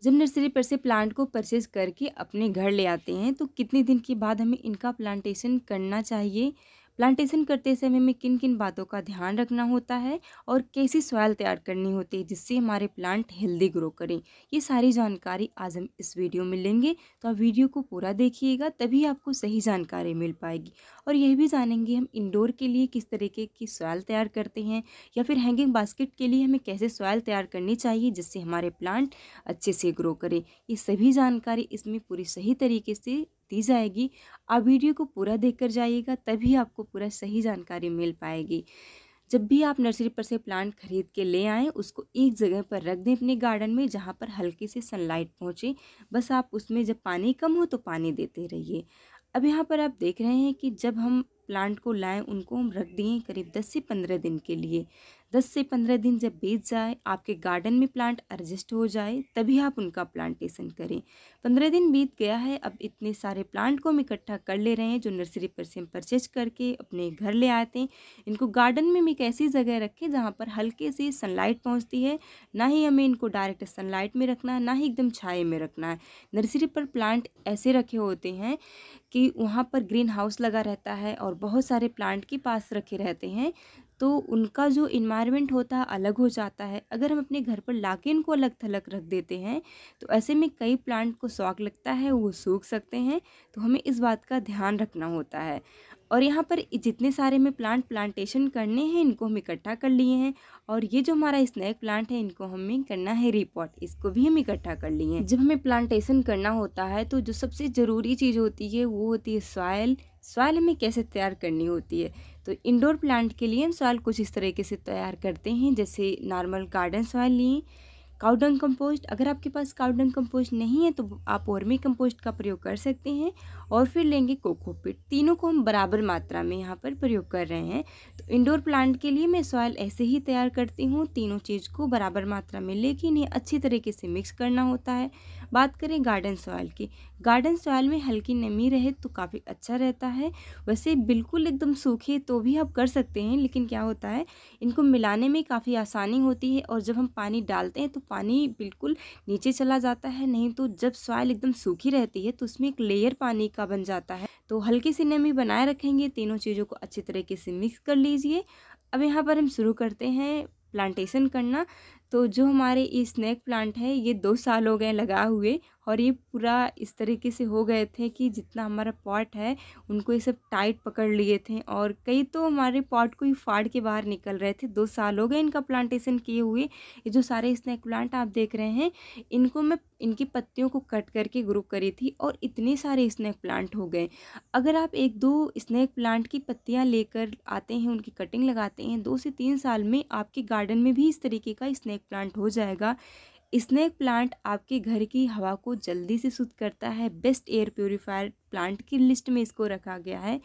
जब नर्सरी पर से प्लांट को परचेज़ करके अपने घर ले आते हैं तो कितने दिन के बाद हमें इनका प्लांटेशन करना चाहिए? प्लांटेशन करते समय हमें किन-किन बातों का ध्यान रखना होता है और कैसी सॉइल तैयार करनी होती है जिससे हमारे प्लांट हेल्दी ग्रो करें? ये सारी जानकारी आज हम इस वीडियो में लेंगे, तो आप वीडियो को पूरा देखिएगा तभी आपको सही जानकारी मिल पाएगी। और यह भी जानेंगे हम इंडोर के लिए किस तरीके की सॉइल तैयार करते हैं या फिर हैंगिंग बास्केट के लिए हमें कैसे सॉइल तैयार करनी चाहिए जिससे हमारे प्लांट अच्छे से ग्रो करें। ये सभी जानकारी इसमें पूरी सही तरीके से दी जाएगी। आप वीडियो को पूरा देखकर जाइएगा तभी आपको पूरा सही जानकारी मिल पाएगी। जब भी आप नर्सरी पर से प्लांट खरीद के ले आएँ, उसको एक जगह पर रख दें अपने गार्डन में जहाँ पर हल्की सी सनलाइट पहुँचे। बस आप उसमें जब पानी कम हो तो पानी देते रहिए। अब यहाँ पर आप देख रहे हैं कि जब हम प्लांट को लाएँ उनको हम रख दिए करीब 10 से 15 दिन के लिए। 10 से 15 दिन जब बीत जाए, आपके गार्डन में प्लांट एडजस्ट हो जाए, तभी आप उनका प्लांटेशन करें। 15 दिन बीत गया है, अब इतने सारे प्लांट को हम इकट्ठा कर ले रहे हैं जो नर्सरी पर से हम परचेज करके अपने घर ले आए थे। इनको गार्डन में हम एक ऐसी जगह रखें जहाँ पर हल्की सी सनलाइट पहुँचती है। ना ही हमें इनको डायरेक्ट सनलाइट में रखना है, ना ही एकदम छाये में रखना है। नर्सरी पर प्लांट ऐसे रखे होते हैं कि वहाँ पर ग्रीन हाउस लगा रहता है और बहुत सारे प्लांट के पास रखे रहते हैं, तो उनका जो इन्वायरमेंट होता है अलग हो जाता है। अगर हम अपने घर पर लाके इनको अलग-थलग रख देते हैं तो ऐसे में कई प्लांट को शॉक लगता है, वो सूख सकते हैं। तो हमें इस बात का ध्यान रखना होता है। और यहाँ पर जितने सारे में प्लांटेशन करने हैं इनको हम इकट्ठा कर लिए हैं। और ये जो हमारा स्नेक प्लांट है इनको हमें करना है रिपॉट, इसको भी हम इकट्ठा कर लिए हैं। जब हमें प्लांटेशन करना होता है तो जो सबसे ज़रूरी चीज़ होती है वो होती है सॉइल। सॉइल हमें कैसे तैयार करनी होती है, तो इंडोर प्लांट के लिए हम सॉइल कुछ इस तरीके से तैयार करते हैं। जैसे नॉर्मल गार्डन सॉइल लिए, काऊ डंग कंपोस्ट, अगर आपके पास काऊ डंग कंपोस्ट नहीं है तो आप वर्मी कंपोस्ट का प्रयोग कर सकते हैं। और फिर लेंगे कोकोपीट। तीनों को हम बराबर मात्रा में यहाँ पर प्रयोग कर रहे हैं। तो इंडोर प्लांट के लिए मैं सॉइल ऐसे ही तैयार करती हूँ, तीनों चीज़ को बराबर मात्रा में लेके इन्हें अच्छी तरीके से मिक्स करना होता है। बात करें गार्डन सॉइल की, गार्डन सॉइल में हल्की नमी रहे तो काफ़ी अच्छा रहता है। वैसे बिल्कुल एकदम सूखे तो भी आप कर सकते हैं, लेकिन क्या होता है इनको मिलाने में काफ़ी आसानी होती है और जब हम पानी डालते हैं तो पानी बिल्कुल नीचे चला जाता है। नहीं तो जब सॉइल एकदम सूखी रहती है तो उसमें एक लेयर पानी का बन जाता है। तो हल्की सी नमी बनाए रखेंगे, तीनों चीज़ों को अच्छी तरीके से मिक्स कर लीजिए। अब यहाँ पर हम शुरू करते हैं प्लांटेशन करना। तो जो हमारे ये स्नेक प्लांट है ये 2 साल हो गए लगा हुए और ये पूरा इस तरीके से हो गए थे कि जितना हमारा पॉट है उनको ये सब टाइट पकड़ लिए थे और कई तो हमारे पॉट को ही फाड़ के बाहर निकल रहे थे। 2 साल हो गए इनका प्लांटेशन किए हुए। ये जो सारे स्नेक प्लांट आप देख रहे हैं इनको मैं इनकी पत्तियों को कट करके ग्रो करी थी और इतने सारे स्नेक प्लांट हो गए। अगर आप 1-2 स्नेक प्लांट की पत्तियां लेकर आते हैं, उनकी कटिंग लगाते हैं, 2 से 3 साल में आपके गार्डन में भी इस तरीके का स्नेक प्लांट हो जाएगा। स्नेक प्लांट आपके घर की हवा को जल्दी से शुद्ध करता है। बेस्ट एयर प्यूरीफायर प्लांट की लिस्ट में इसको रखा गया है।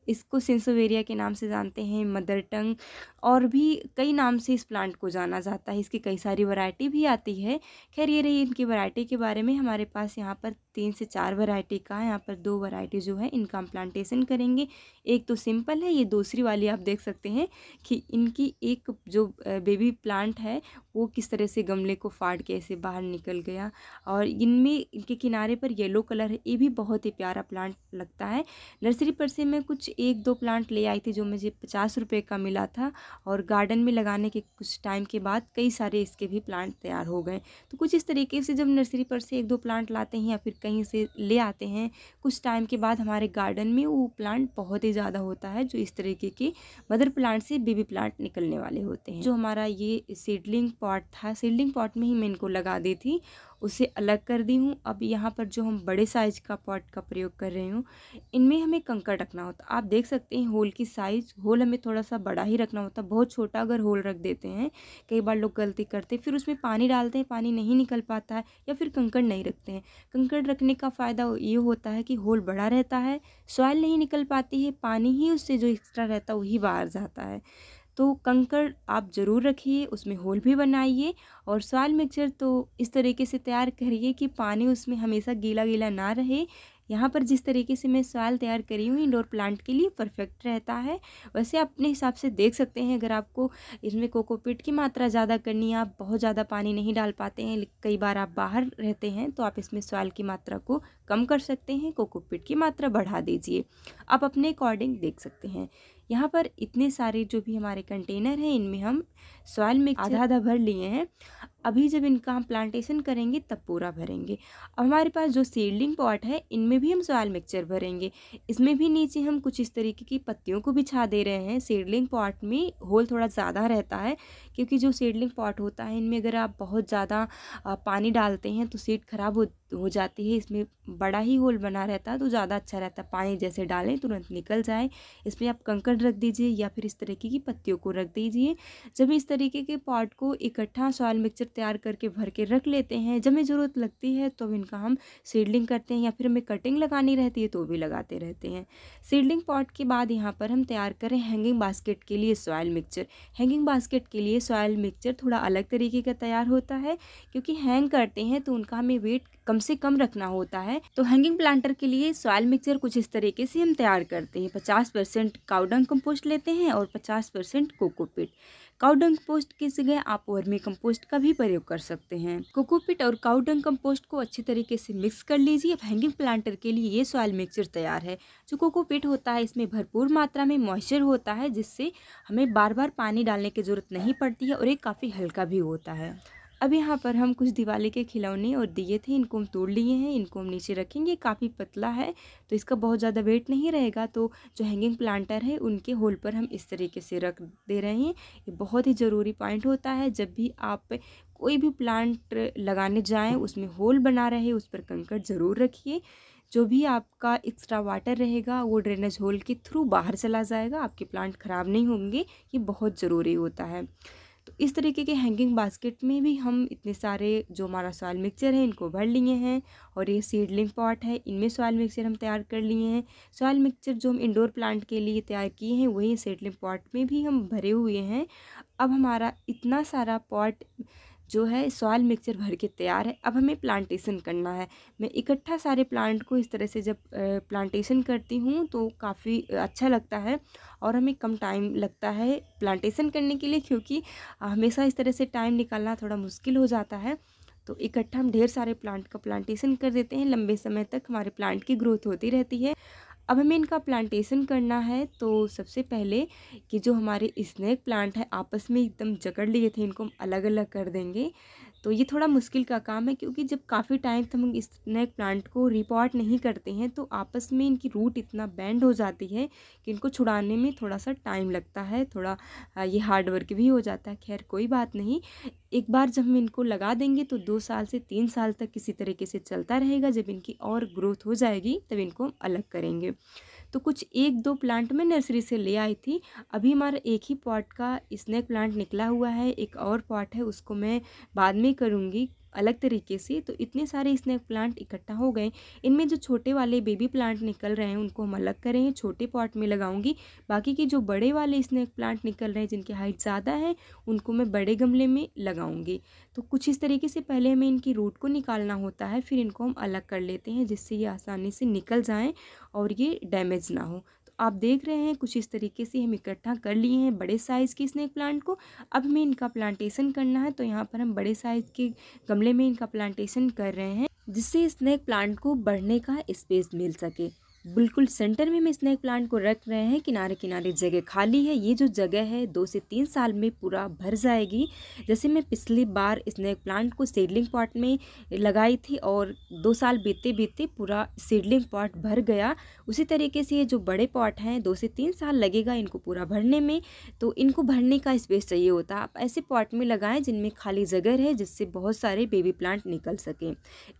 इसको सेंसोवेरिया के नाम से जानते हैं, मदर टंग और भी कई नाम से इस प्लांट को जाना जाता है। इसकी कई सारी वैरायटी भी आती है। खैर ये रही इनकी वैरायटी के बारे में। हमारे पास यहाँ पर 3 से 4 वैरायटी का है। यहाँ पर 2 वैरायटी जो है इनका हम प्लांटेशन करेंगे। एक तो सिंपल है, ये दूसरी वाली आप देख सकते हैं कि इनकी एक जो बेबी प्लांट है वो किस तरह से गमले को फाड़ के ऐसे बाहर निकल गया। और इनमें इनके किनारे पर येलो कलर है, ये भी बहुत ही प्यारा प्लांट लगता है। नर्सरी पर से मैं कुछ 1-2 प्लांट ले आई थी जो मुझे 50 रुपये का मिला था और गार्डन में लगाने के कुछ टाइम के बाद कई सारे इसके भी प्लांट तैयार हो गए। तो कुछ इस तरीके से जब नर्सरी पर से 1-2 प्लांट लाते हैं या फिर कहीं से ले आते हैं, कुछ टाइम के बाद हमारे गार्डन में वो प्लांट बहुत ही ज़्यादा होता है जो इस तरीके के मदर प्लांट से बेबी प्लांट निकलने वाले होते हैं। जो हमारा ये सीडलिंग पॉट था, सीडलिंग पॉट में ही मैं इनको लगा दी थी, उसे अलग कर दी हूँ। अब यहाँ पर जो हम बड़े साइज का पॉट का प्रयोग कर रही हूँ, इनमें हमें कंकड़ रखना होता है। आप देख सकते हैं होल की साइज़, होल हमें थोड़ा सा बड़ा ही रखना होता है। बहुत छोटा अगर होल रख देते हैं, कई बार लोग गलती करते हैं, फिर उसमें पानी डालते हैं, पानी नहीं निकल पाता है या फिर कंकड़ नहीं रखते हैं। कंकड़ रखने का फ़ायदा ये होता है कि होल बड़ा रहता है, सॉइल नहीं निकल पाती है, पानी ही उससे जो एक्स्ट्रा रहता है वही बाहर जाता है। तो कंकड़ आप ज़रूर रखिए, उसमें होल भी बनाइए और सॉइल मिक्सचर तो इस तरीके से तैयार करिए कि पानी उसमें हमेशा गीला गीला ना रहे, यहाँ पर जिस तरीके से मैं सॉइल तैयार करी हूँ इंडोर प्लांट के लिए परफेक्ट रहता है। वैसे आप अपने हिसाब से देख सकते हैं, अगर आपको इसमें कोकोपीट की मात्रा ज़्यादा करनी है, आप बहुत ज़्यादा पानी नहीं डाल पाते हैं, कई बार आप बाहर रहते हैं, तो आप इसमें सॉइल की मात्रा को कम कर सकते हैं, कोकोपीट की मात्रा बढ़ा दीजिए। आप अपने अकॉर्डिंग देख सकते हैं। यहाँ पर इतने सारे जो भी हमारे कंटेनर हैं इनमें हम सॉइल मिक्सचर आधा आधा भर लिए हैं। अभी जब इनका हम प्लांटेशन करेंगे तब पूरा भरेंगे। अब हमारे पास जो सीडलिंग पॉट है इनमें भी हम सॉइल मिक्सचर भरेंगे। इसमें भी नीचे हम कुछ इस तरीके की पत्तियों को बिछा दे रहे हैं। सीडलिंग पॉट में होल थोड़ा ज़्यादा रहता है, क्योंकि जो सीडलिंग पॉट होता है इनमें अगर आप बहुत ज़्यादा पानी डालते हैं तो सीड खराब हो जाती है। इसमें बड़ा ही होल बना रहता है तो ज़्यादा अच्छा रहता है। पानी जैसे डालें तुरंत निकल जाए। इसमें आप कंकड़ रख दीजिए या फिर इस तरीके की पत्तियों को रख दीजिए। जब इस तरीके के पॉट को इकट्ठा सॉइल मिक्सचर तैयार करके भर के रख लेते हैं, जब हमें ज़रूरत लगती है तो इनका हम सीडलिंग करते हैं, या फिर हमें कटिंग लगानी रहती है तो भी लगाते रहते हैं। सीडलिंग पॉट के बाद यहाँ पर हम तैयार करें हैंगिंग बास्केट के लिए सॉइल मिक्सचर। हैंगिंग बास्केट के लिए सॉइल मिक्सचर थोड़ा अलग तरीके का तैयार होता है, क्योंकि हैंग करते हैं तो उनका हमें वेट कम से कम रखना होता है। तो हैंगिंग प्लांटर के लिए सॉइल मिक्सचर कुछ इस तरीके से हम तैयार करते हैं। 50% काउडंग कंपोस्ट लेते हैं और 50% कोकोपीट। काउडंग कंपोस्ट की जगह आप वर्मी कंपोस्ट का भी प्रयोग कर सकते हैं। कोकोपीट और काउडंग कंपोस्ट को अच्छी तरीके से मिक्स कर लीजिए। अब हैंगिंग प्लांटर के लिए ये सॉइल मिक्सचर तैयार है। जो कोकोपीट होता है इसमें भरपूर मात्रा में मॉइस्चर होता है, जिससे हमें बार बार पानी डालने की ज़रूरत नहीं पड़ती है और ये काफ़ी हल्का भी होता है। अब यहाँ पर हम कुछ दिवाली के खिलौने और दिए थे, इनको हम तोड़ लिए हैं। इनको हम नीचे रखेंगे। काफ़ी पतला है तो इसका बहुत ज़्यादा वेट नहीं रहेगा। तो जो हैंगिंग प्लांटर है उनके होल पर हम इस तरीके से रख दे रहे हैं। ये बहुत ही ज़रूरी पॉइंट होता है। जब भी आप कोई भी प्लांट लगाने जाएँ उसमें होल बना रहे, उस पर कंकड़ ज़रूर रखिए। जो भी आपका एक्स्ट्रा वाटर रहेगा वो ड्रेनेज होल के थ्रू बाहर चला जाएगा, आपके प्लांट ख़राब नहीं होंगे। ये बहुत ज़रूरी होता है। तो इस तरीके के हैंगिंग बास्केट में भी हम इतने सारे जो हमारा सॉइल मिक्सचर है इनको भर लिए हैं। और ये सीडलिंग पॉट है, इनमें सॉइल मिक्सचर हम तैयार कर लिए हैं। सॉइल मिक्सचर जो हम इंडोर प्लांट के लिए तैयार किए हैं वही सीडलिंग पॉट में भी हम भरे हुए हैं। अब हमारा इतना सारा पॉट जो है सॉइल मिक्सचर भर के तैयार है। अब हमें प्लांटेशन करना है। मैं इकट्ठा सारे प्लांट को इस तरह से जब प्लांटेशन करती हूँ तो काफ़ी अच्छा लगता है और हमें कम टाइम लगता है प्लांटेशन करने के लिए, क्योंकि हमेशा इस तरह से टाइम निकालना थोड़ा मुश्किल हो जाता है। तो इकट्ठा हम ढेर सारे प्लांट का प्लांटेशन कर देते हैं। लंबे समय तक हमारे प्लांट की ग्रोथ होती रहती है। अब हमें इनका प्लांटेशन करना है तो सबसे पहले कि जो हमारे स्नेक प्लांट है आपस में एकदम जकड़ लिए थे, इनको हम अलग अलग कर देंगे। तो ये थोड़ा मुश्किल का काम है, क्योंकि जब काफ़ी टाइम तक हम स्नेक प्लांट को रिपॉट नहीं करते हैं तो आपस में इनकी रूट इतना बेंड हो जाती है कि इनको छुड़ाने में थोड़ा सा टाइम लगता है। थोड़ा ये हार्ड वर्क भी हो जाता है। खैर कोई बात नहीं, एक बार जब हम इनको लगा देंगे तो 2 साल से 3 साल तक किसी तरीके से चलता रहेगा। जब इनकी और ग्रोथ हो जाएगी तब इनको हम अलग करेंगे। तो कुछ 1-2 प्लांट मैं नर्सरी से ले आई थी। अभी हमारा एक ही पॉट का स्नेक प्लांट निकला हुआ है। एक और पॉट है उसको मैं बाद में करूँगी अलग तरीके से। तो इतने सारे स्नेक प्लांट इकट्ठा हो गए। इनमें जो छोटे वाले बेबी प्लांट निकल रहे हैं उनको हम अलग करेंगे, छोटे पॉट में लगाऊंगी। बाकी के जो बड़े वाले स्नेक प्लांट निकल रहे हैं जिनकी हाइट ज़्यादा है उनको मैं बड़े गमले में लगाऊंगी। तो कुछ इस तरीके से पहले हमें इनकी रूट को निकालना होता है, फिर इनको हम अलग कर लेते हैं जिससे ये आसानी से निकल जाएँ और ये डैमेज ना हो। तो आप देख रहे हैं कुछ इस तरीके से हम इकट्ठा कर लिए हैं बड़े साइज़ के स्नेक प्लांट को। अब हमें इनका प्लांटेशन करना है, तो यहाँ पर हम बड़े साइज़ के गमले में इनका प्लांटेशन कर रहे हैं, जिससे स्नेक प्लांट को बढ़ने का स्पेस मिल सके। बिल्कुल सेंटर में हम स्नेक प्लांट को रख रहे हैं। किनारे किनारे जगह खाली है। ये जो जगह है 2 से 3 साल में पूरा भर जाएगी। जैसे मैं पिछली बार स्नेक प्लांट को सीडलिंग पॉट में लगाई थी और 2 साल बीते बीते पूरा सीडलिंग पॉट भर गया, उसी तरीके से ये जो बड़े पॉट हैं 2 से 3 साल लगेगा इनको पूरा भरने में। तो इनको भरने का स्पेस चाहिए होता है। आप ऐसे पॉट में लगाएं जिनमें खाली जगह है, जिससे बहुत सारे बेबी प्लांट निकल सकें।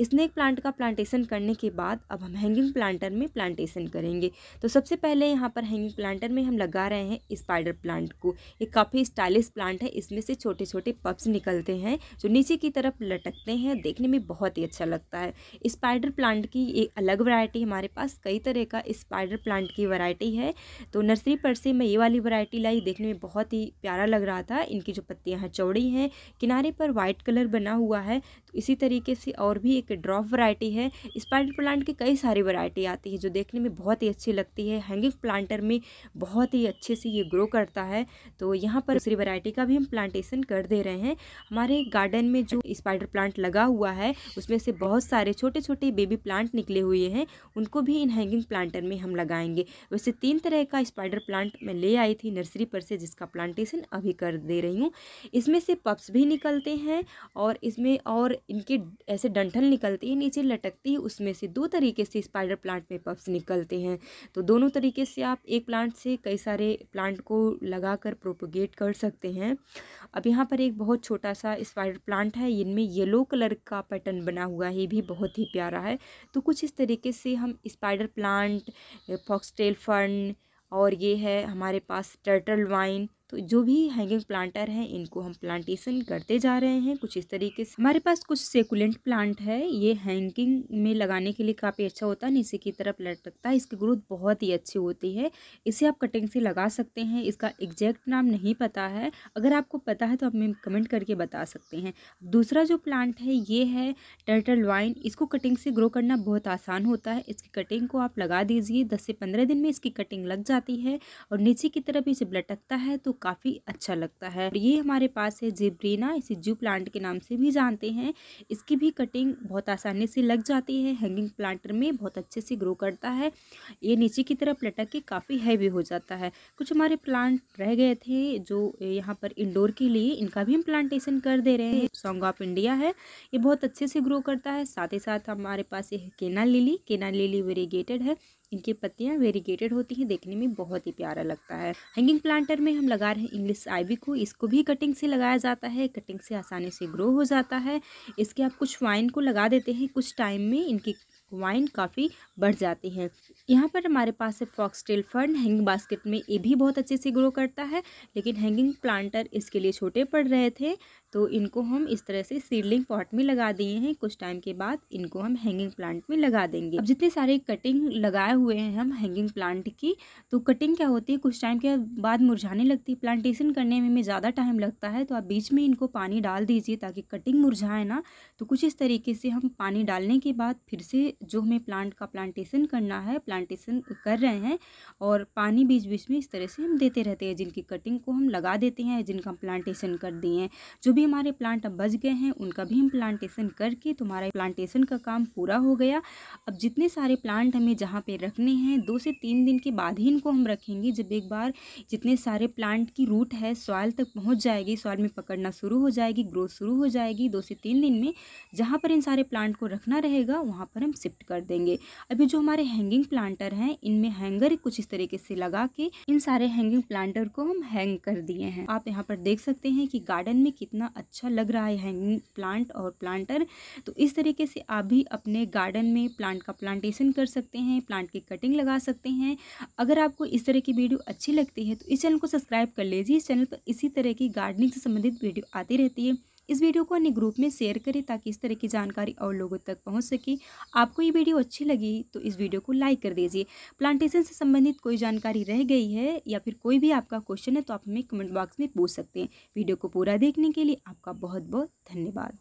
स्नेक प्लांट का प्लांटेशन करने के बाद अब हम हैंगिंग प्लांटर में प्लांटेशन प्लांटेशन करेंगे। तो सबसे पहले यहाँ पर हैंगिंग प्लांटर में हम लगा रहे हैं स्पाइडर प्लांट को। ये काफ़ी स्टाइलिश प्लांट है, इसमें से छोटे छोटे पप्स निकलते हैं जो नीचे की तरफ लटकते हैं, देखने में बहुत ही अच्छा लगता है। स्पाइडर प्लांट की एक अलग वैरायटी हमारे पास कई तरह का स्पाइडर प्लांट की वैरायटी है। तो नर्सरी पर से मैं ये वाली वैरायटी लाई, देखने में बहुत ही प्यारा लग रहा था। इनकी जो पत्तियां हैं चौड़ी हैं, किनारे पर वाइट कलर बना हुआ है। तो इसी तरीके से और भी एक ड्रॉप वैरायटी है। स्पाइडर प्लांट की कई सारी वैरायटी आती है जो देखने में बहुत ही अच्छी लगती है। हैंगिंग प्लांटर में बहुत ही अच्छे से ये ग्रो करता है। तो यहाँ पर दूसरी वैरायटी का भी हम प्लांटेशन कर दे रहे हैं। हमारे गार्डन में जो स्पाइडर प्लांट लगा हुआ है उसमें से बहुत सारे छोटे छोटे बेबी प्लांट निकले हुए हैं, उनको भी इन हैंगिंग प्लांटर में हम लगाएंगे। वैसे 3 तरह का स्पाइडर प्लांट मैं ले आई थी नर्सरी पर से, जिसका प्लांटेशन अभी कर दे रही हूँ। इसमें से पप्स भी निकलते हैं और इसमें और इनके ऐसे डंठल निकलती है, नीचे लटकती है। उसमें से 2 तरीके से स्पाइडर प्लांट में पप्स निकलते हैं। तो दोनों तरीके से आप एक प्लांट से कई सारे प्लांट को लगाकर प्रोपोगेट कर सकते हैं। अब यहाँ पर एक बहुत छोटा सा स्पाइडर प्लांट है, इनमें येलो कलर का पैटर्न बना हुआ है, ये भी बहुत ही प्यारा है। तो कुछ इस तरीके से हम स्पाइडर प्लांट, फॉक्सटेल फर्न और ये है हमारे पास टर्टल वाइन, तो जो भी हैंगिंग प्लांटर हैं इनको हम प्लांटेशन करते जा रहे हैं कुछ इस तरीके से। हमारे पास कुछ सेकुलेंट प्लांट है, ये हैंगिंग में लगाने के लिए काफ़ी अच्छा होता है, नीचे की तरफ लटकता है, इसकी ग्रोथ बहुत ही अच्छी होती है। इसे आप कटिंग से लगा सकते हैं। इसका एग्जैक्ट नाम नहीं पता है, अगर आपको पता है तो आप हमें कमेंट करके बता सकते हैं। दूसरा जो प्लांट है ये है टर्टल वाइन, इसको कटिंग से ग्रो करना बहुत आसान होता है। इसकी कटिंग को आप लगा दीजिए, 10 से 15 दिन में इसकी कटिंग लग जाती है और नीचे की तरफ ये जब लटकता है तो काफ़ी अच्छा लगता है। ये हमारे पास है जिब्रीना, इसे जू प्लांट के नाम से भी जानते हैं। इसकी भी कटिंग बहुत आसानी से लग जाती है, हैंगिंग प्लांटर में बहुत अच्छे से ग्रो करता है। ये नीचे की तरफ लटक के काफ़ी हैवी हो जाता है। कुछ हमारे प्लांट रह गए थे जो यहाँ पर इंडोर के लिए, इनका भी हम प्लांटेशन कर दे रहे हैं। सॉन्ग ऑफ इंडिया है, ये बहुत अच्छे से ग्रो करता है। साथ ही साथ हमारे पास ये केना लिली वेरीगेटेड है, इनकी पत्तियां वेरीगेटेड होती हैं, देखने में बहुत ही प्यारा लगता है। हैंगिंग प्लांटर में हम लगा रहे हैं इंग्लिश आइवी को, इसको भी कटिंग से लगाया जाता है, कटिंग से आसानी से ग्रो हो जाता है। इसके आप कुछ वाइन को लगा देते हैं, कुछ टाइम में इनकी वाइन काफ़ी बढ़ जाती है। यहाँ पर हमारे पास है फॉक्सटेल फर्न, हैंगिंग बास्केट में ये भी बहुत अच्छे से ग्रो करता है, लेकिन हैंगिंग प्लांटर इसके लिए छोटे पड़ रहे थे तो इनको हम इस तरह से सीडलिंग पॉट में लगा दिए हैं। कुछ टाइम के बाद इनको हम हैंगिंग प्लांट में लगा देंगे। अब जितने सारे कटिंग लगाए हुए हैं हम हैंगिंग प्लांट की, तो कटिंग क्या होती है कुछ टाइम के बाद मुरझाने लगती है। प्लांटेशन करने में ज़्यादा टाइम लगता है, तो आप बीच में इनको पानी डाल दीजिए ताकि कटिंग मुरझाए ना। तो कुछ इस तरीके से हम पानी डालने के बाद फिर से जो हमें प्लांट का प्लांटेशन करना है, प्लांटेशन कर रहे हैं और पानी बीच बीच में इस तरह से हम देते रहते हैं। जिनकी कटिंग को हम लगा देते हैं, जिनका हम प्लांटेशन कर दिए हैं, जो भी हमारे प्लांट अब बच गए हैं उनका भी हम प्लांटेशन करके तुम्हारा प्लांटेशन का काम पूरा हो गया। अब जितने सारे प्लांट हमें जहाँ पे रखने हैं 2 से 3 दिन के बाद ही इनको हम रखेंगे। जब एक बार जितने सारे प्लांट की रूट है सॉइल तक पहुँच जाएगी, सॉइल में पकड़ना शुरू हो जाएगी, ग्रोथ शुरू हो जाएगी, 2 से 3 दिन में जहाँ पर इन सारे प्लांट को रखना रहेगा वहाँ पर हम शिफ्ट कर देंगे। अभी जो हमारे हैंगिंग प्लांटर हैं इनमें हैंगर कुछ इस तरीके से लगा के इन सारे हैंगिंग प्लांटर को हम हैंग कर दिए हैं। आप यहाँ पर देख सकते हैं कि गार्डन में कितना अच्छा लग रहा है हैंगिंग प्लांट और प्लांटर। तो इस तरीके से आप भी अपने गार्डन में प्लांट का प्लांटेशन कर सकते हैं, प्लांट की कटिंग लगा सकते हैं। अगर आपको इस तरह की वीडियो अच्छी लगती है तो इस चैनल को सब्सक्राइब कर लीजिए। इस चैनल पर इसी तरह की गार्डनिंग से संबंधित वीडियो आती रहती है। इस वीडियो को अन्य ग्रुप में शेयर करें ताकि इस तरह की जानकारी और लोगों तक पहुंच सके। आपको ये वीडियो अच्छी लगी तो इस वीडियो को लाइक कर दीजिए। प्लांटेशन से संबंधित कोई जानकारी रह गई है या फिर कोई भी आपका क्वेश्चन है तो आप हमें कमेंट बॉक्स में पूछ सकते हैं। वीडियो को पूरा देखने के लिए आपका बहुत बहुत धन्यवाद।